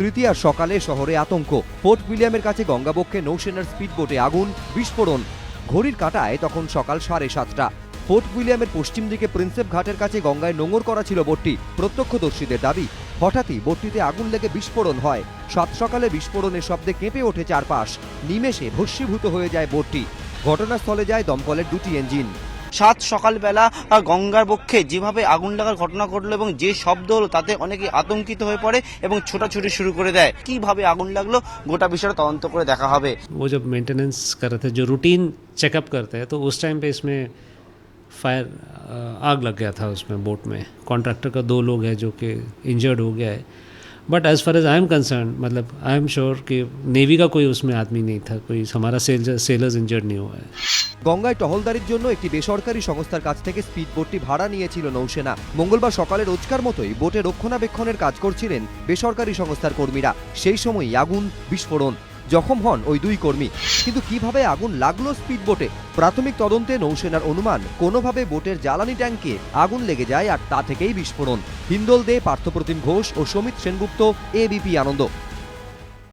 তৃতীয়ার সকালে শহরে আতঙ্ক। পোর্ট উইলিয়ামের কাছে গঙ্গাবক্ষে নৌসেনার স্পিডবোটে আগুন, বিস্ফোরণ। ঘড়ির কাঁটায় তখন সকাল 7:30। পোর্ট উইলিয়ামের পশ্চিম দিকে প্রিন্সেপ ঘাটের কাছে গঙ্গায় নোঙর করা ছিল বোটটি। প্রত্যক্ষদর্শীদের দাবি, হঠাৎই বোটটিতে আগুন লেগে বিস্ফোরণ হয়। সাত সকালে বিস্ফোরণের শব্দে কেঁপে ওঠে চারপাশ। নিমেষে ভস্মীভূত হয়ে যায় বোটটি। ঘটনাস্থলে যায় দমকলের 2টি ইঞ্জিন। সাত সকালবেলা গঙ্গার বক্ষে যেভাবে আগুন লাগার ঘটনা ঘটলো এবং যে শব্দ হলো তাতে অনেকে আতঙ্কিত হয়ে পড়ে এবং ছোটাছুটি শুরু করে দেয়। কিভাবে আগুন লাগলো গোটা বিষয়টা তদন্ত করে দেখা হবে। वो जब मेंटेनेंस कर रहे थे, जो रूटीन चेकअप करते हैं, तो उस टाइम पे इसमें फायर आग लग गया था उसमें बोट में। कॉन्ट्रैक्टर का 2 लोग हैं जो कि इंजर्ड हो गया है। But as far as I am concerned, मतलब आई एम श्योर कि नेवी का कोई उसमें आदमी नहीं था, कोई हमारा सेलर्स इंजर्ड नहीं हुआ है। গঙ্গায় টহলদারির জন্য একটি বেসরকারি সংস্থার কাছ থেকে স্পিডবোটটি ভাড়া নিয়েছিল নৌসেনা। মঙ্গলবার সকালে রোজকার মতোই বোটে রক্ষণাবেক্ষণের কাজ করছিলেন বেসরকারি সংস্থার কর্মীরা। সেই সময়ই আগুন, বিস্ফোরণ। জখম হন ওই 2 কর্মী। কিন্তু কিভাবে আগুন লাগলো স্পিডবোটে? প্রাথমিক তদন্তে নৌসেনার অনুমান, কোনোভাবে বোটের জ্বালানি ট্যাঙ্কে আগুন লেগে যায় আর তা থেকেই বিস্ফোরণ। হিন্দল দে, পার্থপ্রতিম ঘোষ ও সমিত সেনগুপ্ত, এবিপি আনন্দ।